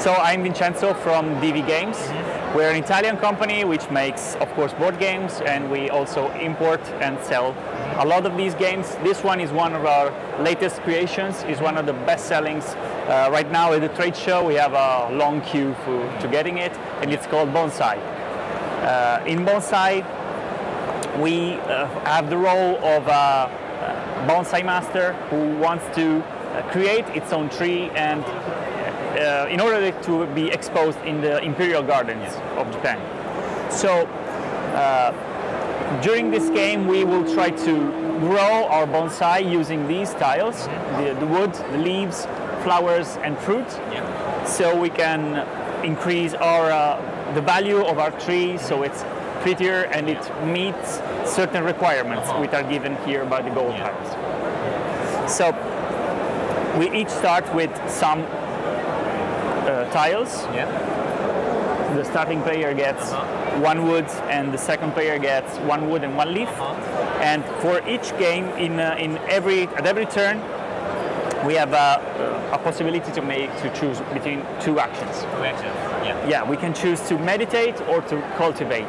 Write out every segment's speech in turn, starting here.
So I'm Vincenzo from DV Games. We're an Italian company which makes, of course, board games, and we also import and sell a lot of these games. This one is one of our latest creations, is one of the best sellings. Right now at the trade show we have a long queue to getting it, and it's called Bonsai. In Bonsai we have the role of a bonsai master who wants to create its own tree, and in order to be exposed in the imperial gardens of Japan. So during this game we will try to grow our bonsai using these tiles, the wood, the leaves, flowers and fruit, so we can increase our the value of our tree, so it's prettier and it meets certain requirements which are given here by the gold tiles. So we each start with some tiles. The starting player gets one wood, and the second player gets one wood and one leaf. And for each game, at every turn, we have a possibility to choose between two actions. Yeah, we can choose to meditate or to cultivate.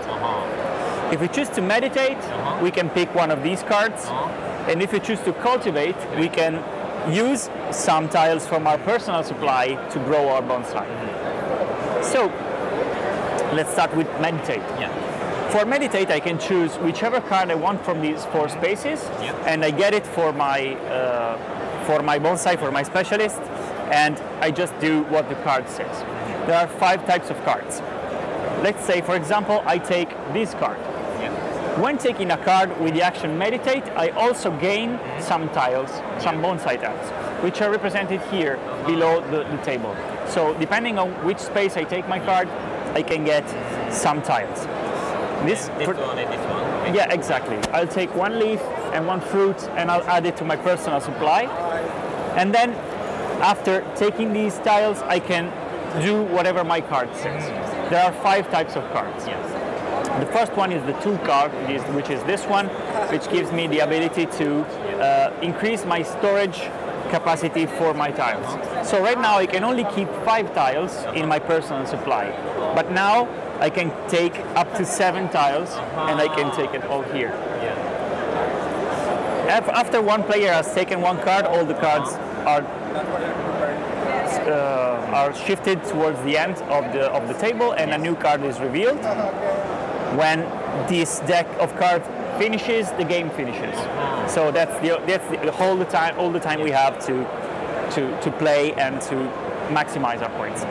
If we choose to meditate, we can pick one of these cards, and if we choose to cultivate, we can use some tiles from our personal supply to grow our bonsai. So let's start with meditate. For meditate, I can choose whichever card I want from these four spaces, and I get it for my bonsai, for my specialist, and I just do what the card says. There are 5 types of cards. Let's say, for example, I take this card. When taking a card with the action meditate, I also gain some tiles, some bonsai tiles, which are represented here below the table. So depending on which space I take my card, I can get some tiles. This one and this one? Yeah, exactly. I'll take one leaf and one fruit, and I'll add it to my personal supply. And then after taking these tiles, I can do whatever my card says. There are 5 types of cards. The first one is the tool card, which is this one, which gives me the ability to increase my storage capacity for my tiles. So right now I can only keep 5 tiles in my personal supply, but now I can take up to 7 tiles, and I can take it all here. After one player has taken one card, all the cards are shifted towards the end of the table, and a new card is revealed. When this deck of cards finishes, the game finishes. So that's all the time we have to play and to maximize our points.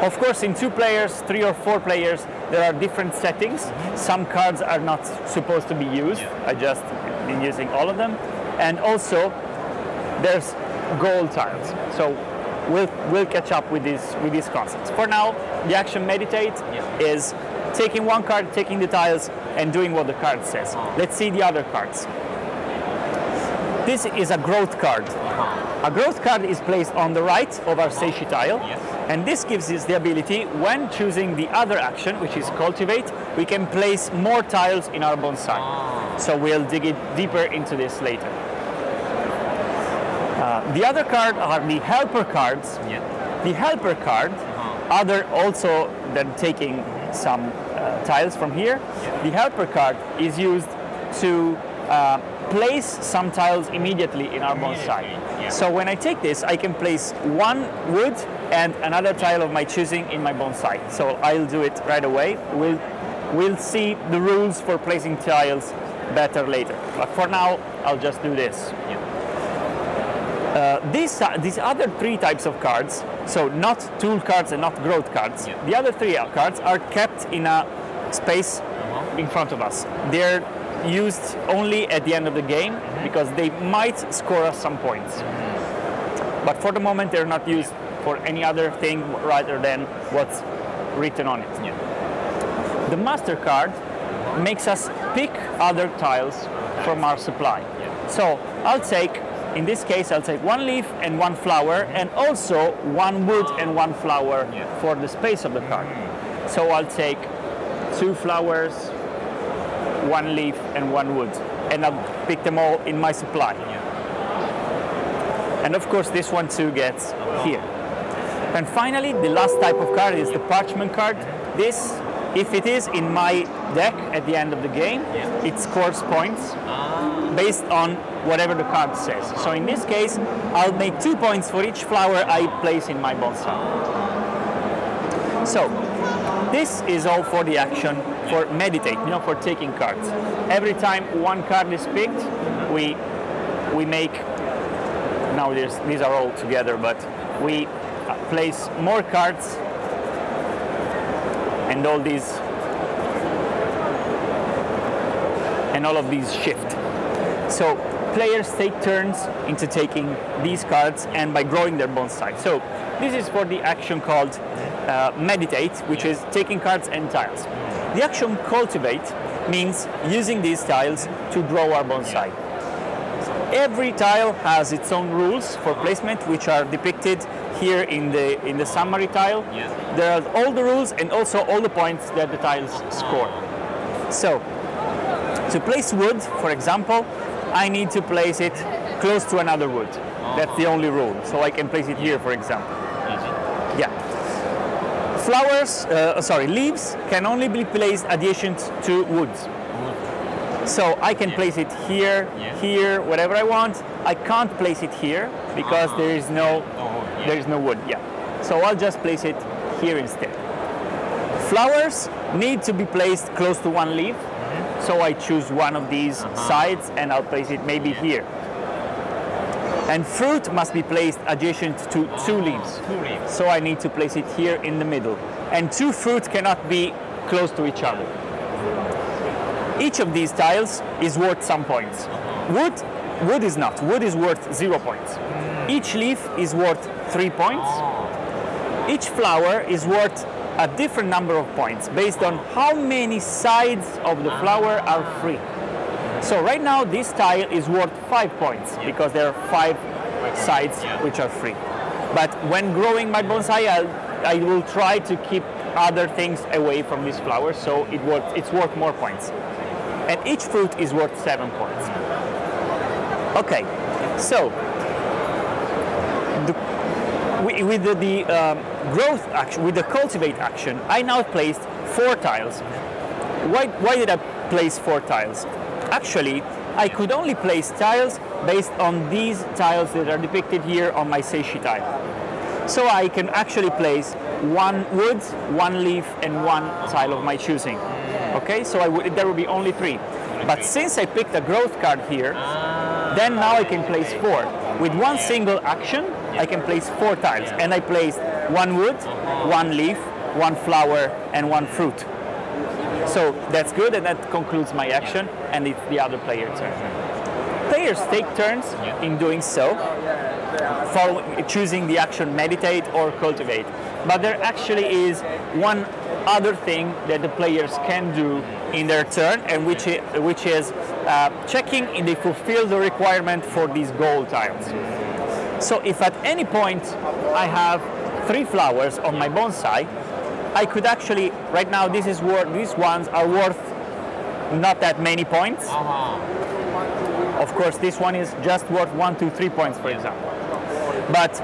Of course, in 2 players, 3 or 4 players, there are different settings. Some cards are not supposed to be used. I just been using all of them. And also, there's gold tiles. So we'll catch up with these concepts. For now, the action meditate is taking one card, taking the tiles, and doing what the card says. Let's see the other cards. This is a growth card. A growth card is placed on the right of our Seishi tile, and this gives us the ability, when choosing the other action, which is cultivate, we can place more tiles in our bonsai. So we'll dig it deeper into this later. The other card are the helper cards. The helper card, other also than taking some tiles from here, the helper card is used to place some tiles immediately in our bonsai. So when I take this, I can place one wood and another tile of my choosing in my bonsai. So I'll do it right away. We'll see the rules for placing tiles better later. But for now, I'll just do this. These other 3 types of cards, so not tool cards and not growth cards, the other 3 cards are kept in a space in front of us. They're used only at the end of the game because they might score us some points. But for the moment, they're not used for any other thing rather than what's written on it. The master card makes us pick other tiles from our supply. So in this case, I'll take one leaf and one flower, and also one wood and one flower for the space of the card. So I'll take 2 flowers, 1 leaf and 1 wood, and I'll pick them all in my supply. And of course this one too gets here. And finally, the last type of card is the parchment card. This, if it is in my deck at the end of the game, it scores points based on whatever the card says. So in this case, I'll make 2 points for each flower I place in my bonsai. So this is all for the action for meditate, for taking cards. Every time one card is picked, we make, now these are all together, but we place more cards, and all of these shift. So players take turns into taking these cards and by growing their bonsai. So this is for the action called meditate, which is taking cards and tiles. The action cultivate means using these tiles to grow our bonsai. Every tile has its own rules for placement, which are depicted here in the summary tile. There are all the rules and also all the points that the tiles score. So to place wood, for example, I need to place it close to another wood. That's the only rule. So I can place it here, for example. Yeah. Leaves can only be placed adjacent to woods. So I can place it here, here, whatever I want. I can't place it here because there is no wood. Yeah. So I'll just place it here instead. Flowers need to be placed close to one leaf. So I choose one of these sides and I'll place it maybe here. And fruit must be placed adjacent to 2 leaves. So I need to place it here in the middle. And 2 fruit cannot be close to each other. Each of these tiles is worth some points. Wood is not. Wood is worth 0 points. Each leaf is worth 3 points. Each flower is worth a different number of points based on how many sides of the flower are free. So right now this tile is worth 5 points because there are 5 sides which are free. But when growing my bonsai, I will try to keep other things away from this flower, so it's worth more points. And each fruit is worth 7 points. Okay, so with the growth action, with the cultivate action, I now placed 4 tiles. Why did I place 4 tiles? Actually, I could only place tiles based on these tiles that are depicted here on my seishi tile. So I can actually place 1 wood, 1 leaf, and 1 tile of my choosing. Okay, so there will be only 3. But since I picked a growth card here, then now I can place 4. With one single action, I can place 4 tiles. And I placed 1 wood, 1 leaf, 1 flower, and 1 fruit. So that's good, and that concludes my action, and it's the other player's turn. Players take turns in doing so, choosing the action meditate or cultivate. But there actually is one other thing that the players can do in their turn, and which is checking if they fulfill the requirement for these goal tiles. So if at any point I have 3 flowers on my bonsai, I could actually, right now these ones are worth not that many points. Of course, this one is just worth 1, 2, 3 points, for example. But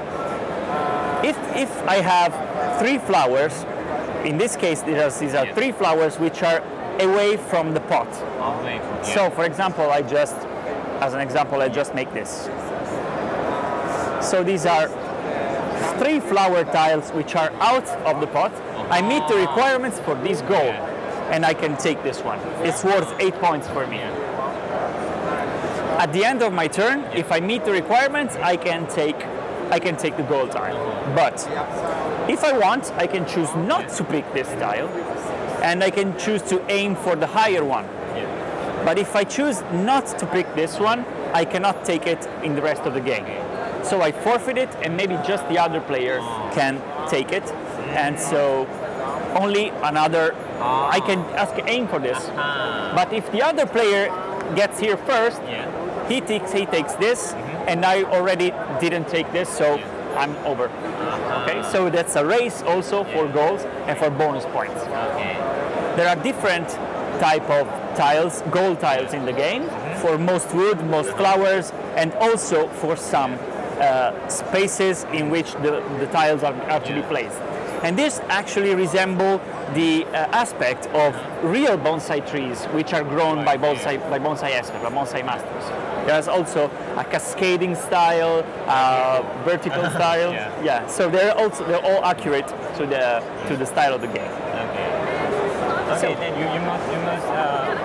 if I have 3 flowers, in this case these are 3 flowers which are away from the pot. So for example, I just make this. So these are 3 flower tiles which are out of the pot. I meet the requirements for this goal, and I can take this one. It's worth 8 points for me. At the end of my turn, if I meet the requirements, I can take the goal tile. But if I want, I can choose not to pick this tile, and I can choose to aim for the higher one. But if I choose not to pick this one, I cannot take it in the rest of the game. So I forfeit it, and maybe just the other player can take it. And so only another, I can aim for this. But if the other player gets here first, he takes this, and I already didn't take this, so I'm over. Okay, so that's a race also for goals and for bonus points. There are different type of tiles, goal tiles in the game, for most wood, most flowers, and also for some spaces in which the tiles are to be placed. And this actually resembles the aspect of real bonsai trees, which are grown by bonsai experts, by bonsai masters. There's also a cascading style, vertical style. Yeah. So they're all accurate to the style of the game. Okay. Okay. Then you must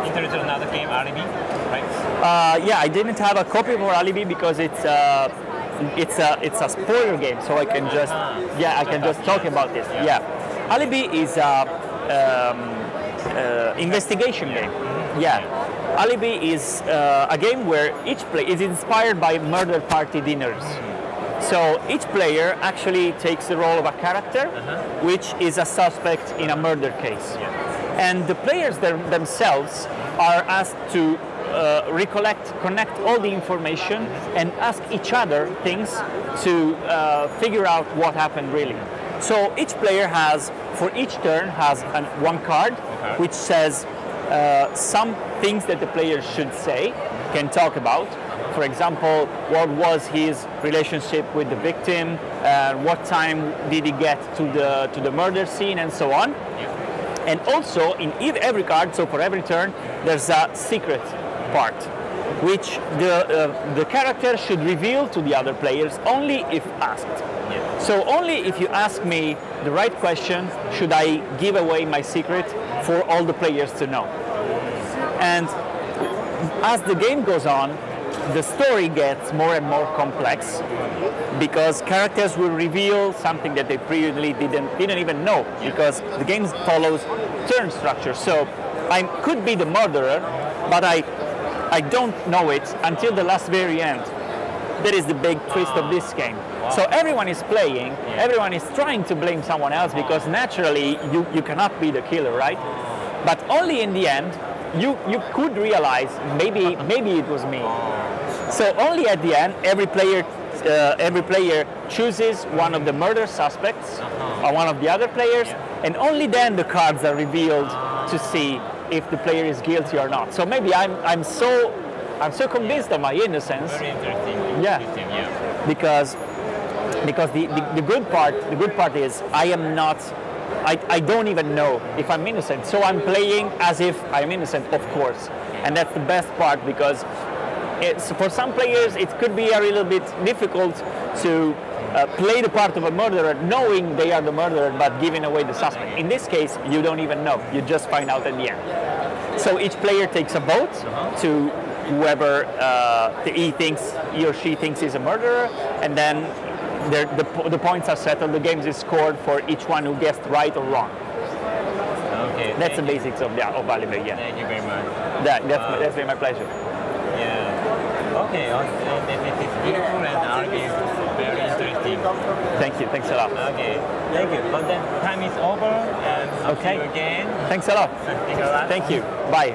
introduce another game, Alibi, right? Yeah, I didn't have a copy for Alibi because it's a spoiler game, so I can just talk about this. Yeah. Alibi is a investigation game. Yeah. Alibi is a game where each player is inspired by murder party dinners. So each player actually takes the role of a character, which is a suspect in a murder case. And the players themselves are asked to connect all the information and ask each other things to figure out what happened really. So each player has, for each turn, has one card which says some things that the player should say, can talk about. For example, what was his relationship with the victim, what time did he get to the murder scene, and so on. And also in every card, so for every turn, there's a secret part, which the character should reveal to the other players only if asked. So only if you ask me the right question should I give away my secret for all the players to know. And as the game goes on, the story gets more and more complex because characters will reveal something that they previously didn't even know, because the game follows turn structure. So I could be the murderer, but I don't know it until the last very end. That is the big twist of this game. So everyone is playing, everyone is trying to blame someone else because naturally you cannot be the killer, right? But only in the end you could realize maybe it was me. So only at the end every player chooses one of the murder suspects or one of the other players, and only then the cards are revealed to see if the player is guilty or not. So maybe I'm so convinced of my innocence. Very interesting. Yeah. Because the good part is I don't even know if I'm innocent. So I'm playing as if I'm innocent, of course. And that's the best part, because for some players it could be a little bit difficult to play the part of a murderer knowing they are the murderer but giving away the suspect. In this case, you don't even know. You just find out at the end. So each player takes a vote to whoever he or she thinks is a murderer, and then the points are settled. The game is scored for each one who guessed right or wrong. Okay. That's the basics of Alibi. Yeah. Thank you very much. That's been my pleasure. Yeah. Okay. It's beautiful, and Alibi is very interesting. Thank you. Thanks a lot. Okay. Thank you. But then time is over, and see you again. Thanks a lot. Thank you a lot. Thank you. Bye.